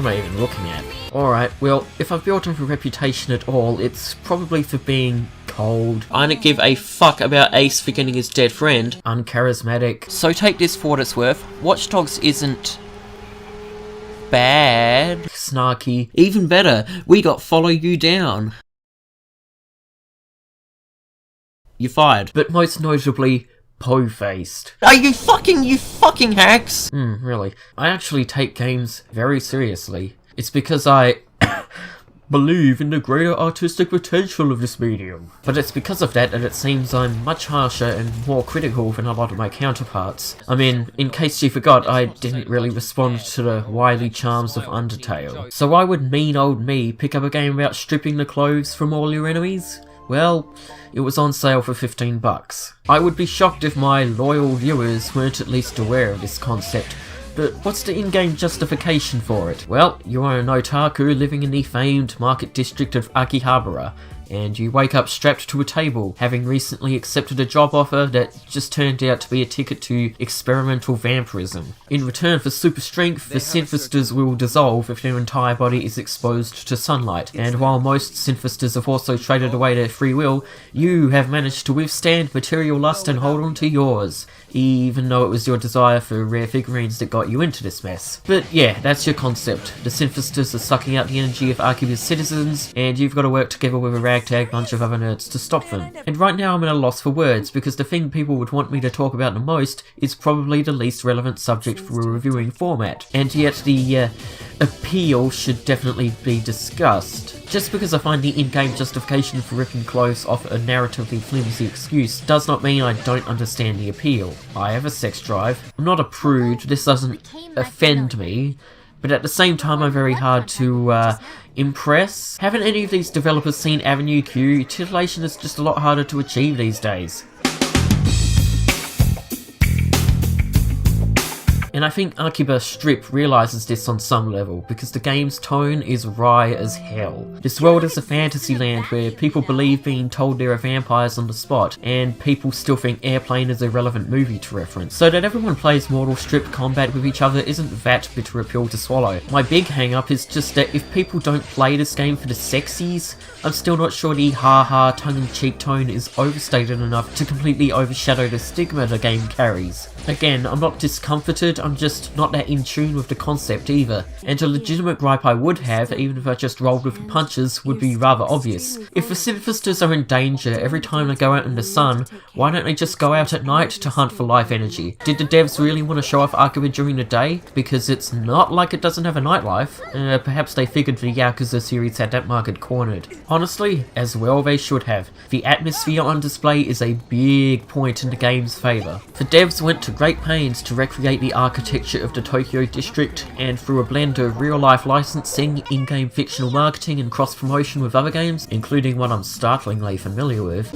am I even looking at? Alright, well, if I've built up a reputation at all, it's probably for being cold. I don't give a fuck about Ace forgetting his dead friend. Uncharismatic. So take this for what it's worth. Watch Dogs isn't bad. Snarky. Even better, we got Follow You Down. You're fired. But most notably, po-faced. Are you fucking hacks? Really. I actually take games very seriously. It's because I believe in the greater artistic potential of this medium. But it's because of that it seems I'm much harsher and more critical than a lot of my counterparts. I mean, in case you forgot, I didn't really respond to the wily charms of Undertale. So why would mean old me pick up a game about stripping the clothes from all your enemies? Well, it was on sale for $15. I would be shocked if my loyal viewers weren't at least aware of this concept. But what's the in-game justification for it? Well, you are an otaku living in the famed market district of Akihabara, and you wake up strapped to a table, having recently accepted a job offer that just turned out to be a ticket to experimental vampirism. In return for super strength, the synthesters will dissolve if their entire body is exposed to sunlight, and while most synthesters have also traded away their free will, you have managed to withstand material lust and hold on to yours, even though it was your desire for rare figurines that got you into this mess. But yeah, that's your concept. The synthesters are sucking out the energy of Akiba's citizens, and you've got to work together with a ragtag bunch of other nerds to stop them. And right now I'm at a loss for words, because the thing people would want me to talk about the most is probably the least relevant subject for a reviewing format. And yet the appeal should definitely be discussed. Just because I find the in-game justification for ripping clothes off a narratively flimsy excuse does not mean I don't understand the appeal. I have a sex drive. I'm not a prude, this doesn't offend me, but at the same time I'm very hard to impress. Haven't any of these developers seen Avenue Q? Titillation is just a lot harder to achieve these days. And I think Akiba Strip realises this on some level, because the game's tone is wry as hell. This world is a fantasy land where people believe being told there are vampires on the spot, and people still think Airplane is a relevant movie to reference. So that everyone plays Mortal Strip combat with each other isn't that bitter a pill to swallow. My big hang up is just that if people don't play this game for the sexies, I'm still not sure the ha-ha tongue-in-cheek tone is overstated enough to completely overshadow the stigma the game carries. Again, I'm not discomforted, I'm just not that in tune with the concept either, and a legitimate gripe I would have, even if I just rolled with the punches, would be rather obvious. If the synthesters are in danger every time they go out in the sun, why don't they just go out at night to hunt for life energy? Did the devs really want to show off Akiba during the day? Because it's not like it doesn't have a nightlife. Perhaps they figured the Yakuza series had that market cornered. Honestly, as well they should have. The atmosphere on display is a big point in the game's favour. The devs went to great pains to recreate the architecture of the Tokyo district, and through a blend of real-life licensing, in-game fictional marketing and cross-promotion with other games, including one I'm startlingly familiar with.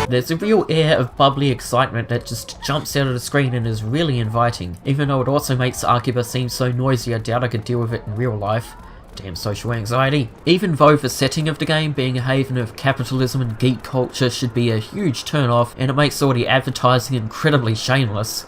There's a real air of bubbly excitement that just jumps out of the screen and is really inviting, even though it also makes Akiba seem so noisy I doubt I could deal with it in real life. Damn social anxiety. Even though the setting of the game being a haven of capitalism and geek culture should be a huge turn-off, and it makes all the advertising incredibly shameless,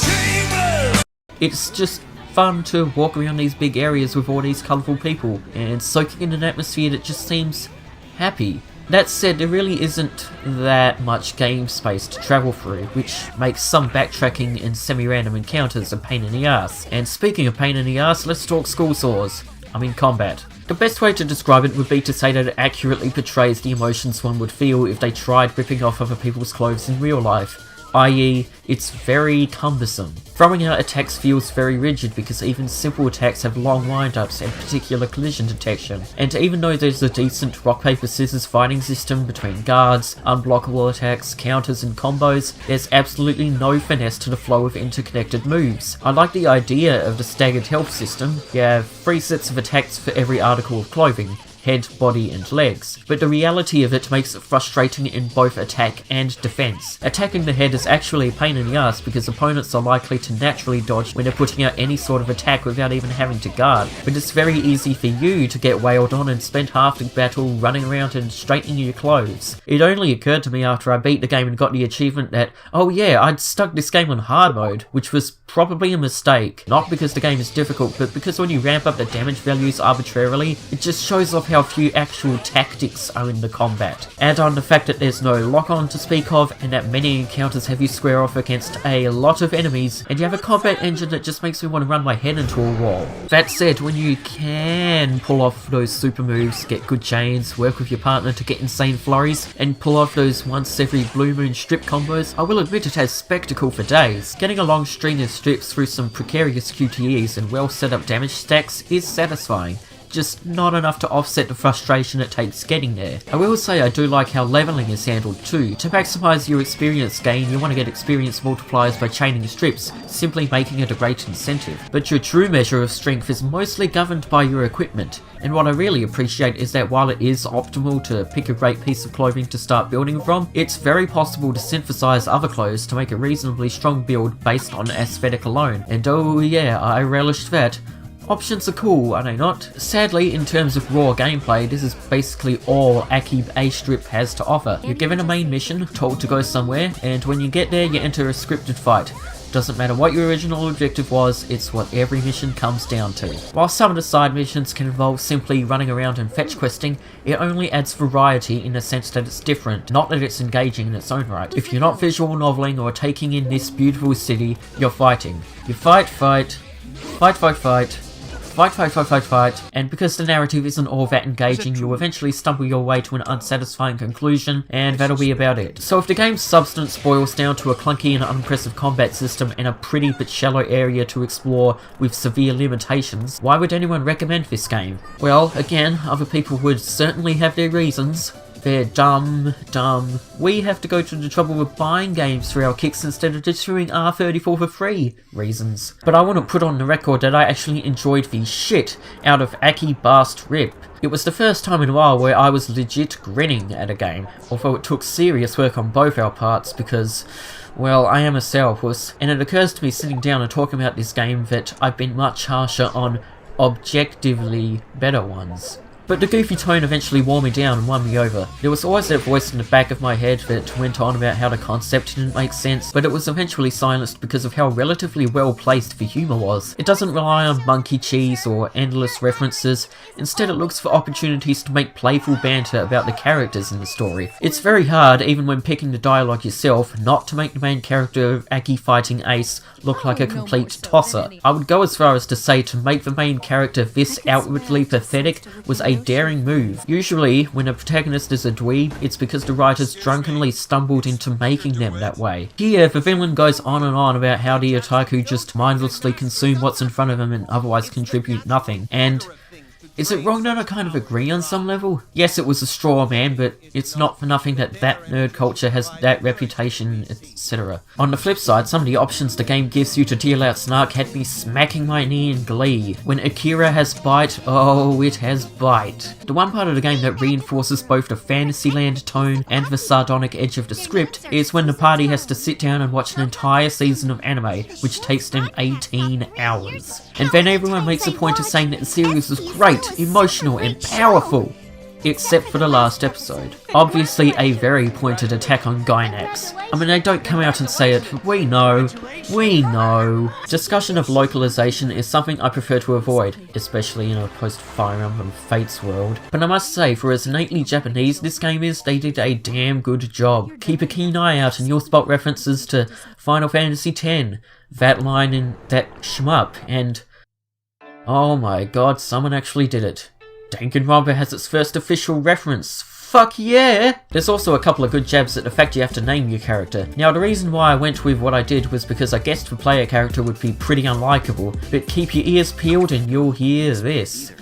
it's just fun to walk around these big areas with all these colourful people, and soaking in an atmosphere that just seems happy. That said, there really isn't that much game space to travel through, which makes some backtracking and semi-random encounters a pain in the ass. And speaking of pain in the ass, let's talk school sores. I mean combat. The best way to describe it would be to say that it accurately portrays the emotions one would feel if they tried ripping off other people's clothes in real life, i.e. it's very cumbersome. Throwing out attacks feels very rigid because even simple attacks have long wind-ups and particular collision detection, and even though there's a decent rock-paper-scissors fighting system between guards, unblockable attacks, counters and combos, there's absolutely no finesse to the flow of interconnected moves. I like the idea of the staggered health system. You have 3 sets of attacks for every article of clothing: head, body and legs, but the reality of it makes it frustrating in both attack and defense. Attacking the head is actually a pain in the ass because opponents are likely to naturally dodge when they're putting out any sort of attack without even having to guard, but it's very easy for you to get wailed on and spend half the battle running around and straightening your clothes. It only occurred to me after I beat the game and got the achievement that, oh yeah, I'd stuck this game on hard mode, which was probably a mistake. Not because the game is difficult, but because when you ramp up the damage values arbitrarily, it just shows off how few actual tactics are in the combat. Add on the fact that there's no lock-on to speak of, and that many encounters have you square off against a lot of enemies, and you have a combat engine that just makes me want to run my head into a wall. That said, when you can pull off those super moves, get good chains, work with your partner to get insane flurries, and pull off those once every blue moon strip combos, I will admit it has spectacle for days. Getting a long string of strips through some precarious QTEs and well set up damage stacks is satisfying, just not enough to offset the frustration it takes getting there. I will say I do like how leveling is handled too. To maximise your experience gain, you want to get experience multipliers by chaining strips, simply making it a great incentive. But your true measure of strength is mostly governed by your equipment, and what I really appreciate is that while it is optimal to pick a great piece of clothing to start building from, it's very possible to synthesize other clothes to make a reasonably strong build based on aesthetic alone. And oh yeah, I relished that. Options are cool, are they not? Sadly, in terms of raw gameplay, this is basically all Akiba A Strip has to offer. You're given a main mission, told to go somewhere, and when you get there you enter a scripted fight. Doesn't matter what your original objective was, it's what every mission comes down to. While some of the side missions can involve simply running around and fetch questing, it only adds variety in the sense that it's different, not that it's engaging in its own right. If you're not visual noveling or taking in this beautiful city, you're fighting. You fight, and because the narrative isn't all that engaging, you'll eventually stumble your way to an unsatisfying conclusion, and that'll be about it. So if the game's substance boils down to a clunky and unimpressive combat system and a pretty but shallow area to explore with severe limitations, why would anyone recommend this game? Well, again, other people would certainly have their reasons. They're dumb. We have to go to the trouble of buying games for our kicks instead of just doing R34 for free reasons. But I want to put on the record that I actually enjoyed the shit out of Akiba Strip. It was the first time in a while where I was legit grinning at a game, although it took serious work on both our parts because, well, I am a sourpuss, and it occurs to me sitting down and talking about this game that I've been much harsher on objectively better ones. But the goofy tone eventually wore me down and won me over. There was always that voice in the back of my head that went on about how the concept didn't make sense, but it was eventually silenced because of how relatively well placed the humour was. It doesn't rely on monkey cheese or endless references, instead it looks for opportunities to make playful banter about the characters in the story. It's very hard, even when picking the dialogue yourself, not to make the main character of Aki fighting Ace look like a complete tosser. I would go as far as to say to make the main character this outwardly pathetic was a daring move. Usually, when a protagonist is a dweeb, it's because the writers drunkenly stumbled into making them that way. Here, the villain goes on and on about how the otaku just mindlessly consume what's in front of them and otherwise contribute nothing, and is it wrong that I kind of agree on some level? Yes, it was a straw man, but it's not for nothing that nerd culture has that reputation, etc. On the flip side, some of the options the game gives you to deal out snark had me smacking my knee in glee. When Akira has bite, oh, it has bite. The one part of the game that reinforces both the Fantasyland tone and the sardonic edge of the script is when the party has to sit down and watch an entire season of anime, which takes them 18 hours. And then everyone makes a point of saying that the series was great, emotional and powerful, except for the last episode. Obviously a very pointed attack on Gynax. I mean, they don't come out and say it, but we know. Discussion of localization is something I prefer to avoid, especially in a post-Fire Emblem Fates world. But I must say, for as innately Japanese this game is, they did a damn good job. Keep a keen eye out and you'll spot references to Final Fantasy X, that line in that shmup, and oh my god, someone actually did it. Danganronpa has its first official reference. Fuck yeah! There's also a couple of good jabs at the fact you have to name your character. Now, the reason why I went with what I did was because I guessed the player character would be pretty unlikable, but keep your ears peeled and you'll hear this.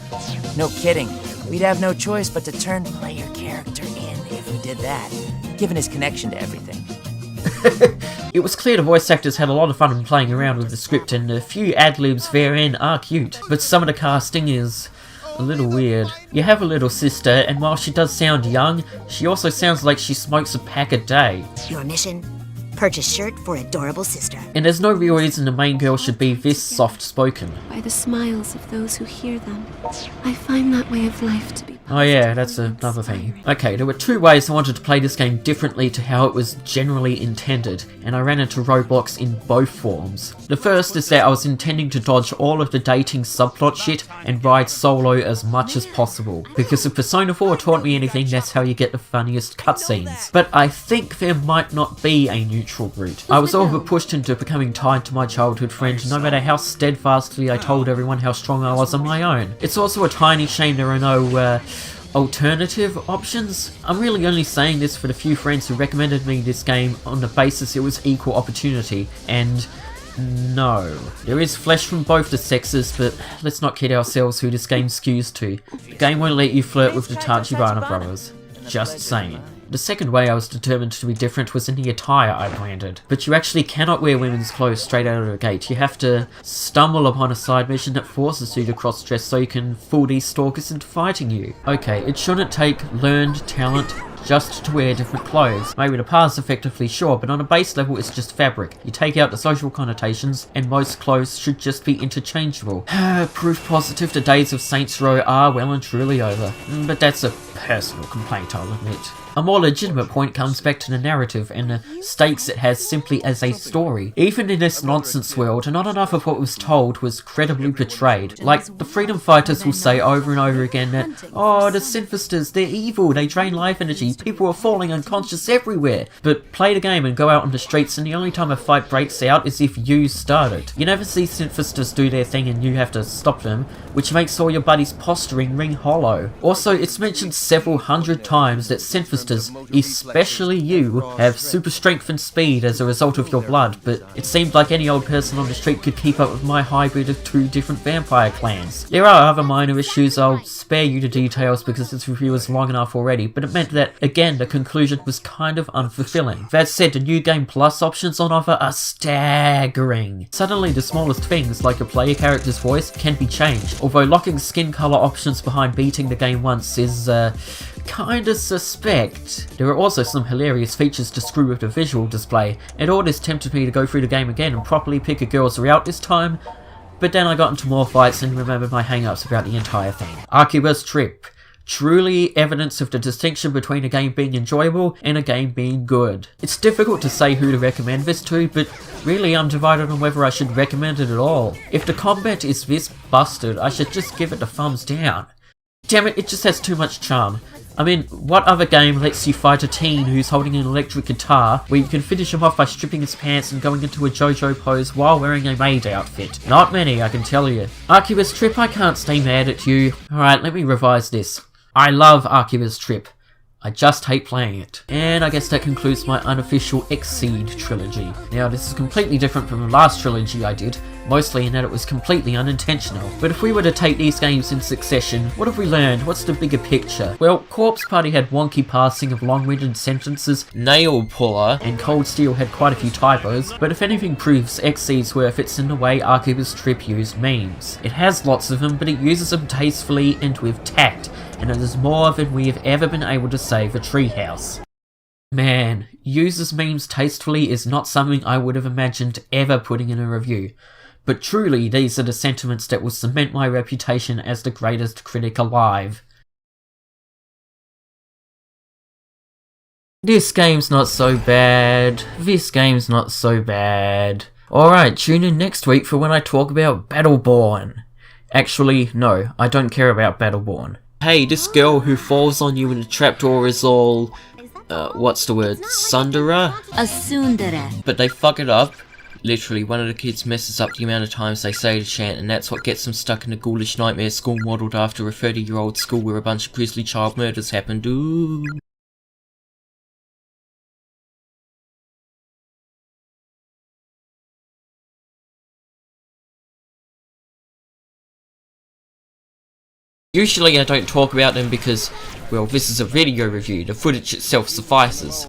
No kidding. We'd have no choice but to turn player character in if we did that, given his connection to everything. It was clear the voice actors had a lot of fun in playing around with the script, and a few ad-libs therein are cute, but some of the casting is, a little weird. You have a little sister, and while she does sound young, she also sounds like she smokes a pack a day. Your mission? Purchase shirt for adorable sister. And there's no real reason the main girl should be this soft-spoken. By the smiles of those who hear them. I find that way of life to be Oh yeah, that's another thing. Okay, there were two ways I wanted to play this game differently to how it was generally intended, and I ran into roadblocks in both forms. The first is that I was intending to dodge all of the dating subplot shit and ride solo as much as possible, because if Persona 4 taught me anything, that's how you get the funniest cutscenes. But I think there might not be a neutral route. I was all but pushed into becoming tied to my childhood friend, no matter how steadfastly I told everyone how strong I was on my own. It's also a tiny shame there are no, alternative options. I'm really only saying this for the few friends who recommended me this game on the basis it was equal opportunity, and no. There is flesh from both the sexes, but let's not kid ourselves who this game skews to. The game won't let you flirt with the Tachibana brothers. Just saying. The second way I was determined to be different was in the attire I branded. But you actually cannot wear women's clothes straight out of the gate. You have to stumble upon a side mission that forces you to cross-dress so you can fool these stalkers into fighting you. Okay, it shouldn't take learned talent just to wear different clothes. Maybe the path's effectively sure, but on a base level it's just fabric. You take out the social connotations, and most clothes should just be interchangeable. Proof positive the days of Saints Row are well and truly over. But that's a personal complaint, I'll admit. A more legitimate point comes back to the narrative and the stakes it has simply as a story. Even in this nonsense world, not enough of what was told was credibly portrayed. Like, the freedom fighters will say over and over again that, oh, the Synthesters, they're evil, they drain life energy, people are falling unconscious everywhere. But play the game and go out on the streets, and the only time a fight breaks out is if you start it. You never see Synthesters do their thing and you have to stop them, which makes all your buddies' posturing ring hollow. Also, it's mentioned several hundred times that Synthesters, especially you, have super strength and speed as a result of your blood, but it seemed like any old person on the street could keep up with my hybrid of two different vampire clans. There are other minor issues, I'll spare you the details because this review is long enough already, but it meant that, again, the conclusion was kind of unfulfilling. That said, the New Game Plus options on offer are staggering. Suddenly the smallest things, like a player character's voice, can be changed, although locking skin color options behind beating the game once is, kinda suspect. There are also some hilarious features to screw with the visual display, and all this tempted me to go through the game again and properly pick a girl's route this time, but then I got into more fights and remembered my hang-ups about the entire thing. Akiba's Trip. Truly evidence of the distinction between a game being enjoyable and a game being good. It's difficult to say who to recommend this to, but really I'm divided on whether I should recommend it at all. If the combat is this busted, I should just give it the thumbs down. Damn it, it just has too much charm. I mean, what other game lets you fight a teen who's holding an electric guitar, where you can finish him off by stripping his pants and going into a JoJo pose while wearing a maid outfit? Not many, I can tell you. Akiba's Trip, I can't stay mad at you. Alright, let me revise this. I love Akiba's Trip. I just hate playing it. And I guess that concludes my unofficial Exceed trilogy. Now, this is completely different from the last trilogy I did, mostly in that it was completely unintentional. But if we were to take these games in succession, what have we learned? What's the bigger picture? Well, Corpse Party had wonky parsing of long-winded sentences, Nail Puller, and Cold Steel had quite a few typos, but if anything proves Exceed's worth, it's in the way Akiba's Trip used memes. It has lots of them, but it uses them tastefully and with tact, and it is more than we have ever been able to say for Treehouse. Man, uses memes tastefully is not something I would have imagined ever putting in a review. But truly, these are the sentiments that will cement my reputation as the greatest critic alive. This game's not so bad. This game's not so bad. Alright, tune in next week for when I talk about Battleborn. Actually, no, I don't care about Battleborn. Hey, this girl who falls on you in the trapdoor is all... what's the word? Sundara? A tsundere. But they fuck it up. Literally, one of the kids messes up the amount of times they say the chant, and that's what gets them stuck in a ghoulish nightmare school modelled after a 30-year-old school where a bunch of grisly child murders happened. Ooh. Usually I don't talk about them because, well, this is a video review, the footage itself suffices.